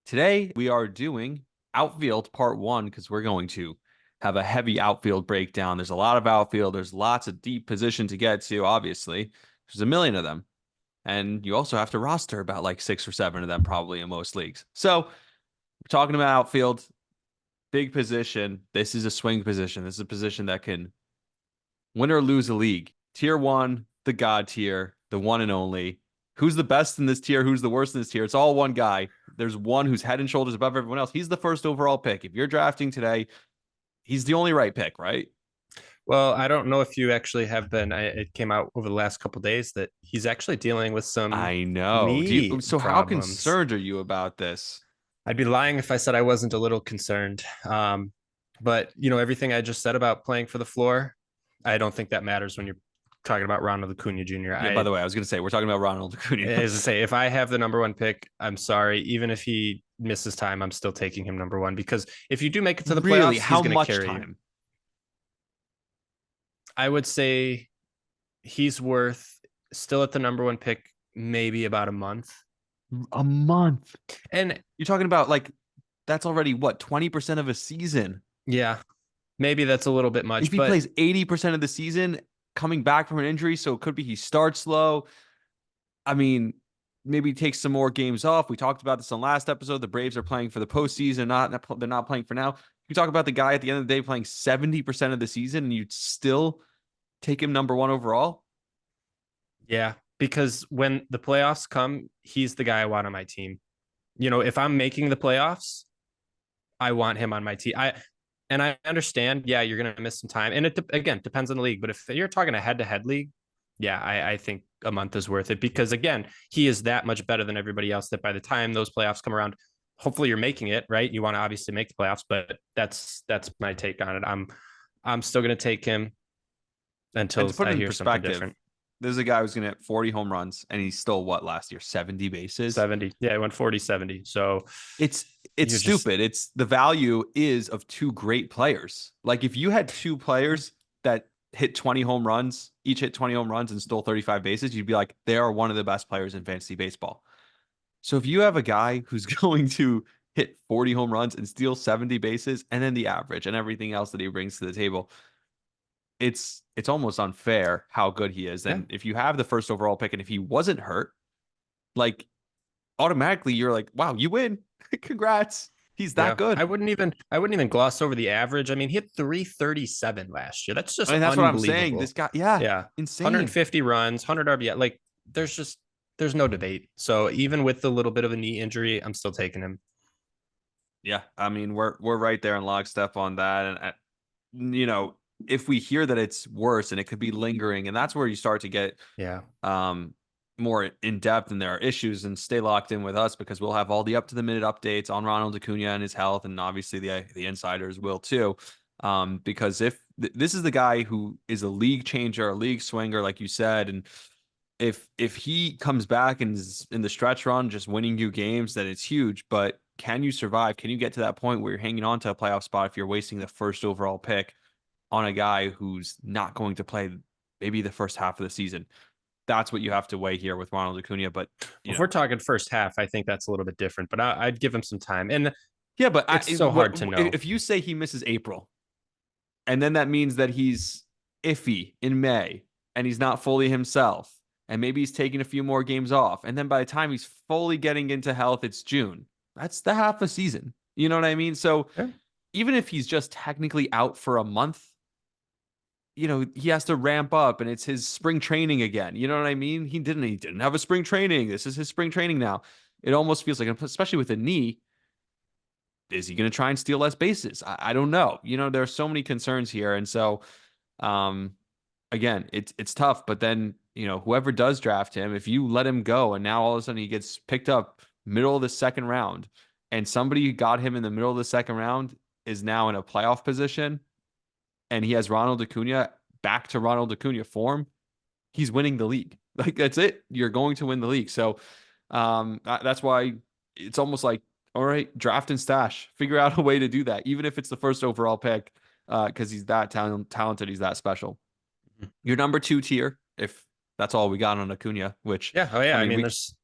Today we are doing outfield part one because we're going to have a heavy outfield breakdown. There's a lot of outfield. There's lots of deep position to get to, obviously. There's a million of them. And you also have to roster about like 6 or 7 of them probably in most leagues. So we're talking about outfield, big position. This is a swing position. This is a position that can win or lose a league. Tier one, the God tier, the one and only. Who's the best in this tier? Who's the worst in this tier? It's all one guy. There's one who's head and shoulders above everyone else. He's the first overall pick. If you're drafting today, he's the only right pick, right? Well, I don't know if you actually have been. It came out over the last couple of days that he's actually dealing with some I know. knee So how problems. concerned are you about this? I'd be lying if I said I wasn't a little concerned. But everything I just said about playing for the floor, I don't think that matters when you're talking about Ronald Acuna Jr. Yeah, by the way, I was going to say, we're talking about Ronald Acuna. As I say, if I have the number one pick, I'm sorry. Even if he misses time, I'm still taking him number one because if you do make it to the Really, playoffs, how he's going to much carry time? you. I would say he's worth still at the number one pick, maybe about a month. A month. And You're talking about like, that's already what, 20% of a season? yeah, maybe that's a little bit much, If he but plays 80% of the season coming back from an injury, so it could be he starts slow. I mean, maybe takes some more games off. We talked about this on last episode. The Braves are playing for the postseason. They're not playing for now. You talk about the guy at the end of the day playing 70% of the season, and you'd still take him number one overall. yeah, because when the playoffs come, he's the guy I want on my team. If I'm making the playoffs, I want him on my team. I understand, yeah, you're gonna miss some time, and it again depends on the league. But if you're talking a head-to-head league, yeah, I think a month is worth it because again, he is that much better than everybody else. That by the time those playoffs come around, hopefully you're making it right. You want to obviously make the playoffs, but that's my take on it. I'm still gonna take him And until to put it I in hear something perspective, different. there's a guy who's going to hit 40 home runs, and he stole what last year? 70 bases. 70, yeah, I went 40-70. So It's it's you're just stupid. It's the value is of two great players. Like if you had two players that hit 20 home runs, each hit 20 home runs and stole 35 bases, you'd be like, they are one of the best players in fantasy baseball. So if you have a guy who's going to hit 40 home runs and steal 70 bases and then the average and everything else that he brings to the table, it's almost unfair how good he is. yeah. And if you have the first overall pick and if he wasn't hurt, like automatically you're like, wow, you win. Congrats. He's that Yeah, good. I wouldn't even gloss over the average. I mean, he hit 337 last year. That's I just mean, that's what I'm saying. This unbelievable. guy, yeah, Yeah. insane. 150 runs, 100 RBI. Like there's no debate. So even with the little bit of a knee injury, I'm still taking him. Yeah, I mean, we're right there in lockstep on that. And if we hear that it's worse and it could be lingering, and that's where you start to get Yeah. um more in depth and there are issues, and stay locked in with us because we'll have all the up to the minute updates on Ronald Acuna and his health, and obviously the insiders will too. Because if this is the guy who is a league changer, a league swinger, like you said, and if he comes back and is in the stretch run, just winning you games, then it's huge. But can you survive? Can you get to that point where you're hanging on to a playoff spot if you're wasting the first overall pick on a guy who's not going to play maybe the first half of the season? That's what you have to weigh here with Ronald Acuna. But If we're talking first half, I think that's a little bit different, but I'd give him some time. And yeah, but it's so hard to know. If you say he misses April, and then that means that he's iffy in May and he's not fully himself, and maybe he's taking a few more games off, and then by the time he's fully getting into health, it's June. That's the half a season. You know what I mean? So Yeah. even if he's just technically out for a month, he has to ramp up and it's his spring training again. You know what I mean? He didn't have a spring training. This is his spring training now. It almost feels like, especially with a knee, is he going to try and steal less bases? I don't know. There are so many concerns here. And so, again, it's tough, but then, whoever does draft him, if you let him go and now all of a sudden he gets picked up middle of the second round and somebody got him in the middle of the second round is now in a playoff position and he has Ronald Acuna back to Ronald Acuna form, he's winning the league. Like that's it. You're going to win the league. So that's why it's almost like, all right, draft and stash, figure out a way to do that, even if it's the first overall pick, because he's that talented, he's that special. Your number two tier, if that's all we got on Acuna, which Yeah. Oh yeah. I mean, we, there's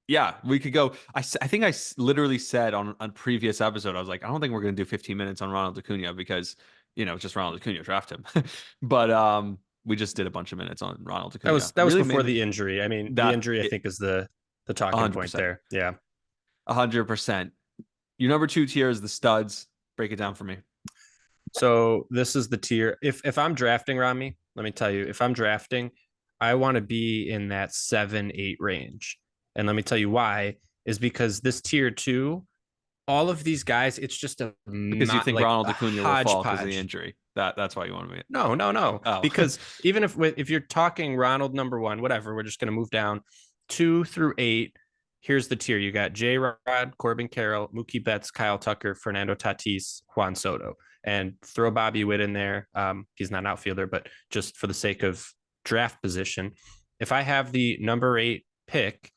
Yeah, we could go. I think literally said on previous episode, I was like, I don't think we're going to do 15 minutes on Ronald Acuna because, just Ronald Acuna, draft him. But we just did a bunch of minutes on Ronald Acuna. That was Really before made the injury. I mean, the that injury I think is the talking point 100%. there. Yeah. 100%. Your number 2 tier is the studs. Break it down for me. So this is the tier. If I'm drafting Rami, let me tell you, if I'm drafting, I want to be in that 7-8 range. And let me tell you why, is because this tier 2, all of these guys, it's just Because you think like Ronald a Acuna will fall because of the hodgepodge. injury. That's why you want to be it. No, no, no. Oh. Because even if you're talking Ronald number 1, whatever, we're just going to move down 2 through 8. Here's the tier. You got J Rod, Corbin Carroll, Mookie Betts, Kyle Tucker, Fernando Tatis, Juan Soto, and throw Bobby Witt in there. He's not an outfielder, but just for the sake of draft position, if I have the number 8 pick,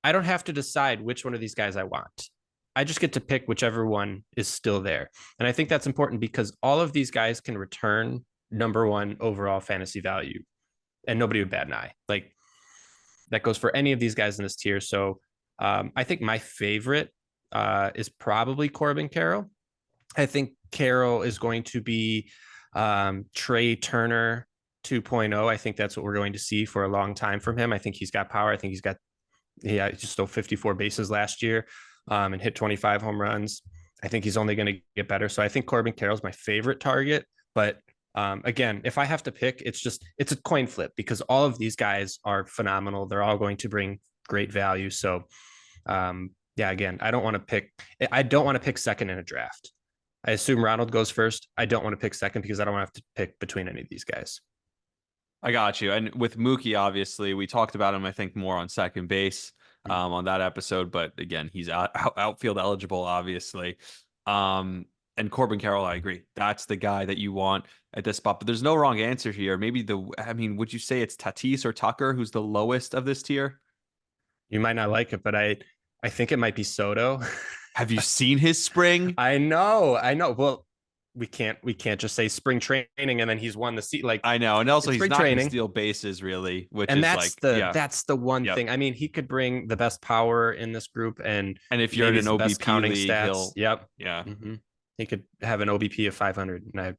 I don't have to decide which one of these guys I want. I just get to pick whichever one is still there. And I think that's important because all of these guys can return number 1 overall fantasy value and nobody would bat an eye. Like that goes for any of these guys in this tier. So I think my favorite is probably Corbin Carroll. I think Carroll is going to be Trey Turner 2.0. I think that's what we're going to see for a long time from him. I think he's got power. I think he just stole 54 bases last year and hit 25 home runs. I think he's only going to get better. So I think Corbin Carroll's my favorite target. But again, if I have to pick, it's a coin flip because all of these guys are phenomenal. They're all going to bring great value. So yeah, again, I don't want to pick second in a draft. I assume Ronald goes first. I don't want to pick second because I don't want to have to pick between any of these guys. I got you. And with Mookie, obviously, we talked about him, I think, more on second base on that episode. But again, he's outfield eligible, obviously. And Corbin Carroll, I agree. That's the guy that you want at this spot. But there's no wrong answer here. Would you say it's Tatis or Tucker who's the lowest of this tier? You might not like it, but I think it might be Soto. Have you seen his spring? I know. Well, we can't just say spring training and then he's won the seat. Like I know, and also he's not going to training. steal bases really, which and is that's that's the one thing. I mean, he could bring the best power in this group, and if you're in an OBP counting league, stats, yeah, he could have an OBP of 500, and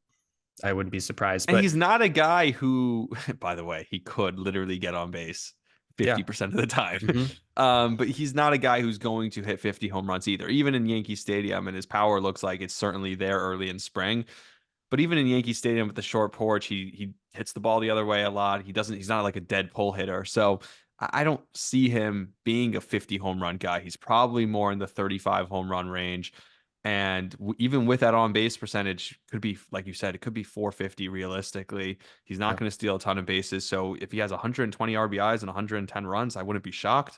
I wouldn't be surprised. And but he's not a guy who, by the way, he could literally get on base 50% of the time. But he's not a guy who's going to hit 50 home runs either, even in Yankee Stadium. And his power looks like it's certainly there early in spring. But even in Yankee Stadium with the short porch, he hits the ball the other way a lot. He's not like a dead pull hitter. So I don't see him being a 50 home run guy. He's probably more in the 35 home run range. And even with that on base percentage, could be, like you said, it could be 450 realistically. He's not going to steal a ton of bases. So if he has 120 RBIs and 110 runs, I wouldn't be shocked.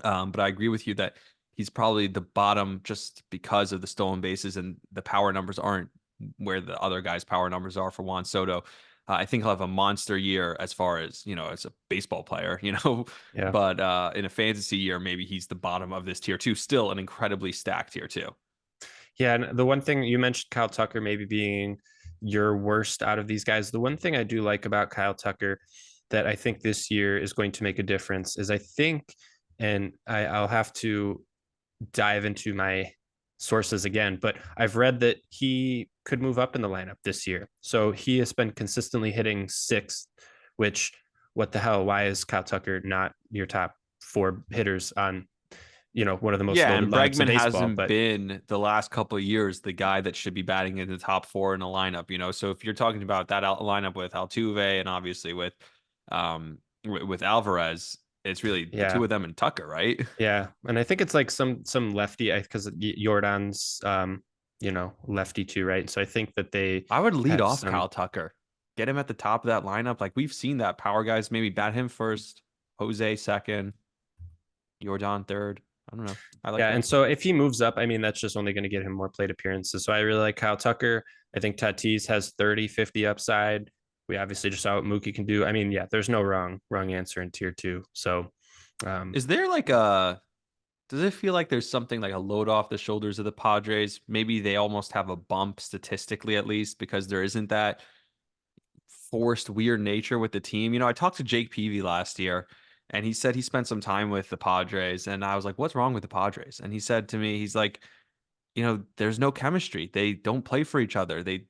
But I agree with you that he's probably the bottom just because of the stolen bases and the power numbers aren't where the other guys' power numbers are for Juan Soto. I think he'll have a monster year as far as, as a baseball player, but in a fantasy year, maybe he's the bottom of this tier 2, still an incredibly stacked tier 2. Yeah, and the one thing you mentioned, Kyle Tucker maybe being your worst out of these guys. The one thing I do like about Kyle Tucker that I think this year is going to make a difference is I think, and I'll have to dive into my sources again, but I've read that he could move up in the lineup this year. So he has been consistently hitting 6th, which what the hell? Why is Kyle Tucker not your top 4 hitters on one of the most and Bregman hasn't but been the last couple of years the guy that should be batting in the top 4 in a lineup, so if you're talking about that lineup with Altuve and obviously with Alvarez, it's really the 2 of them and Tucker, right? Yeah, and I think it's like some lefty because Jordan's lefty too, right? So I think that I would lead off Kyle Tucker, get him at the top of that lineup. Like we've seen that power guys maybe bat him first, Jose second, Jordan third. I don't know. I like that. And so if he moves up, I mean, that's just only going to get him more plate appearances. So I really like Kyle Tucker. I think Tatis has 30, 50 upside. We obviously just saw what Mookie can do. I mean, yeah, there's no wrong answer in tier 2. So is there does it feel like there's something like a load off the shoulders of the Padres? Maybe they almost have a bump statistically, at least, because there isn't that forced weird nature with the team. I talked to Jake Peavy last year, and he said he spent some time with the Padres, and I was like, "What's wrong with the Padres?" And he said to me, he's like, there's no chemistry. They don't play for each other. They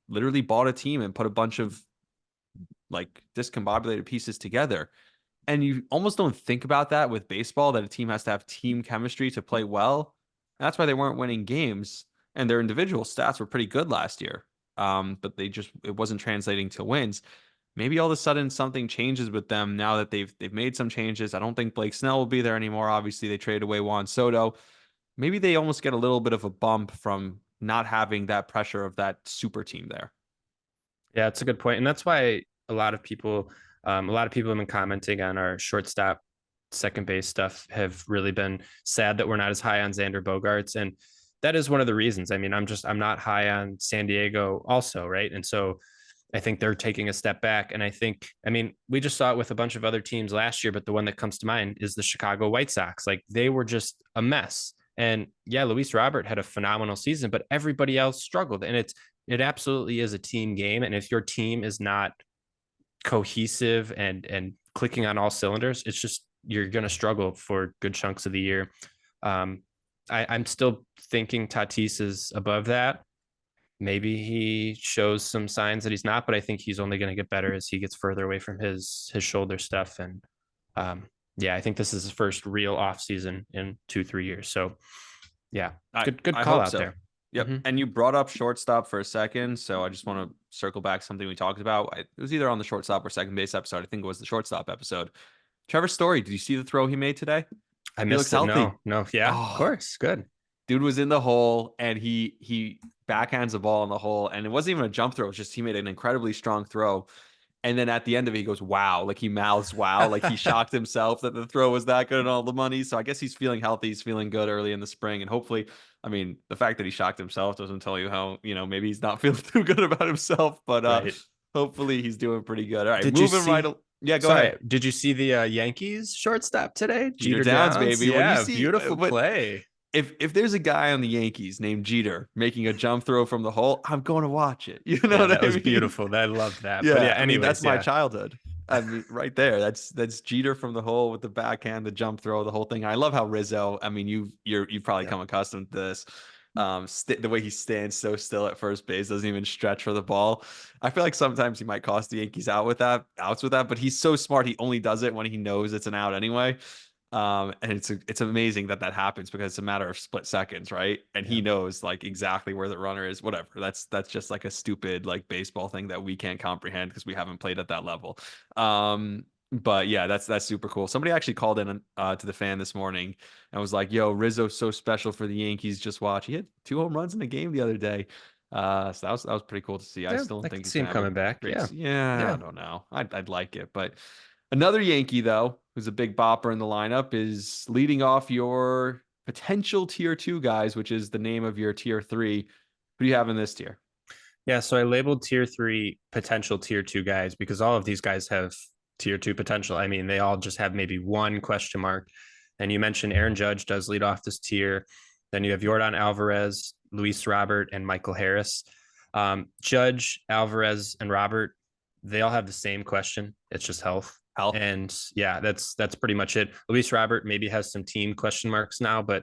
literally bought a team and put a bunch of like discombobulated pieces together. And you almost don't think about that with baseball, that a team has to have team chemistry to play well. That's why they weren't winning games, and their individual stats were pretty good last year. But it wasn't translating to wins. Maybe all of a sudden something changes with them now that they've made some changes. I don't think Blake Snell will be there anymore. Obviously, they traded away Juan Soto. Maybe they almost get a little bit of a bump from not having that pressure of that super team there. Yeah, it's a good point. And that's why a lot of people have been commenting on our shortstop, second base stuff, have really been sad that we're not as high on Xander Bogaerts. And that is one of the reasons. I mean, I'm not high on San Diego also, right? And so I think they're taking a step back. And I mean, we just saw it with a bunch of other teams last year, but the one that comes to mind is the Chicago White Sox. Like, they were just a mess. And yeah, Luis Robert had a phenomenal season, but everybody else struggled. And it absolutely is a team game. And if your team is not cohesive and clicking on all cylinders, it's just, you're going to struggle for good chunks of the year. I'm still thinking Tatis is above that. Maybe he shows some signs that he's not, but I think he's only going to get better as he gets further away from his shoulder stuff. And yeah, I think this is his first real off season in 2-3 years. So yeah, good I call hope out so. there. Yep. Mm-hmm. And you brought up shortstop for a second, so I just want to circle back something we talked about. It was either on the shortstop or second base episode. I think it was the shortstop episode. Trevor Story, did you see the throw he made today? I He looks missed it. healthy. No. Yeah, of Oh, course. Good. dude was in the hole and he backhands the ball in the hole, and it wasn't even a jump throw. It was just he made an incredibly strong throw. And then at the end of it, he goes, "Wow!" Like he mouths, "Wow!" Like he shocked himself that the throw was that good and all the money. So I guess he's feeling healthy. He's feeling good early in the spring, and hopefully, I mean, the fact that he shocked himself doesn't tell you how maybe he's not feeling too good about himself. But Right. hopefully, he's doing pretty good. All right, Did you moving right. see? Yeah, go Sorry, ahead. did you see the Yankees shortstop today? Jeter Jeter Downs, Downs. baby. When you Yeah, see, beautiful but play. if there's a guy on the Yankees named Jeter making a jump throw from the hole, I'm going to watch it. You know Yeah, what that I was mean? beautiful. I loved that. But Yeah, yeah, I mean that's anyways, my yeah. childhood. I mean, right there. That's Jeter from the hole with the backhand, the jump throw, the whole thing. I love how Rizzo. I mean, you've probably Yep. come accustomed to this. The way he stands so still at first base, doesn't even stretch for the ball. I feel like sometimes he might cost the Yankees outs with that, but he's so smart. He only does it when he knows it's an out anyway. And it's amazing that happens because it's a matter of split seconds, right? And he Yep. knows like exactly where the runner is. Whatever. That's just like a stupid like baseball thing that we can't comprehend because we haven't played at that level. But yeah, that's super cool. Somebody actually called in to the fan this morning and was like, "Yo, Rizzo's so special for the Yankees. Just watch. He had 2 home runs in the game the other day." So that was pretty cool to see. I Yeah, still don't I think could he's see him gonna have a coming back. great. Yeah. Yeah, I Yeah. don't know. I'd like it, but another Yankee, though, who's a big bopper in the lineup, is leading off your potential tier 2 guys, which is the name of your tier 3. Who do you have in this tier? Yeah. So I labeled tier 3 potential tier 2 guys because all of these guys have tier 2 potential. I mean, they all just have maybe one question mark. And you mentioned Aaron Judge does lead off this tier. Then you have Jordan Alvarez, Luis Robert, and Michael Harris. Judge, Alvarez, and Robert, they all have the same question. It's just health. Health. And yeah, that's pretty much it. Luis Robert maybe has some team question marks now, but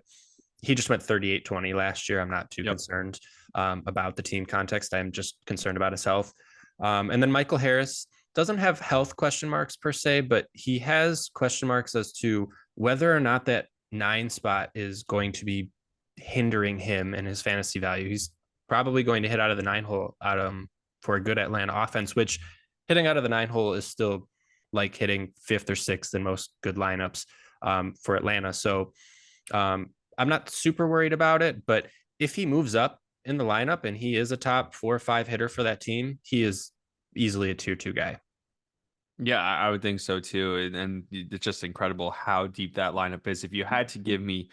he just went 38-20 last year. I'm not too concerned about the team context. I'm just concerned about his health. And then Michael Harris doesn't have health question marks per se, but he has question marks as to whether or not that 9 spot is going to be hindering him and his fantasy value. He's probably going to hit out of the 9 hole for a good Atlanta offense, which hitting out of the 9 hole is still like hitting 5th or 6th in most good lineups for Atlanta. So I'm not super worried about it, but if he moves up in the lineup and he is a top 4 or 5 hitter for that team, he is easily a tier 2 guy. Yeah, I would think so too. And it's just incredible how deep that lineup is. If you had to give me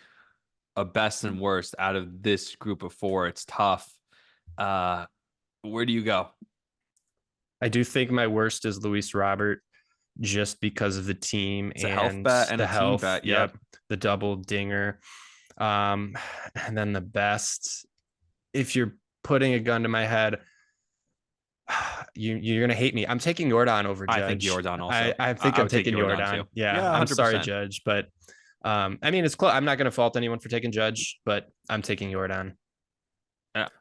a best and worst out of this group of 4, it's tough. Where do you go? I do think my worst is Luis Robert just because of the team It's a health and bet and the a team health. bet. Yep. Yep. The double dinger. And then the best, if you're putting a gun to my head, you're gonna hate me. I'm taking Jordan over Judge. I think Jordan also. I think I I'm would take taking Jordan Jordan. too. Yeah, Yeah, I'm sorry, 100%. Judge, but I mean it's close. I'm not gonna fault anyone for taking Judge, but I'm taking Jordan.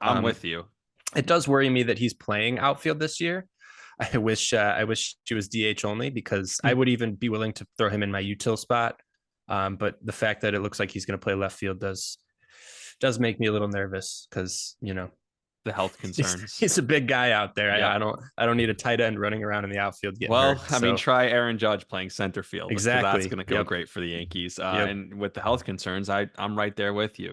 I'm with you. It does worry me that he's playing outfield this year. I wish he was DH only, because I would even be willing to throw him in my util spot. But the fact that it looks like he's going to play left field does make me a little nervous, because The health concerns. he's a big guy out there. Yeah. I don't need a tight end running around in the outfield getting Well, hurt. I mean, So, try Aaron Judge playing center field. 'Cause exactly. That's going to go Yep. great for the Yankees. Yep. And with the health concerns, I'm right there with you.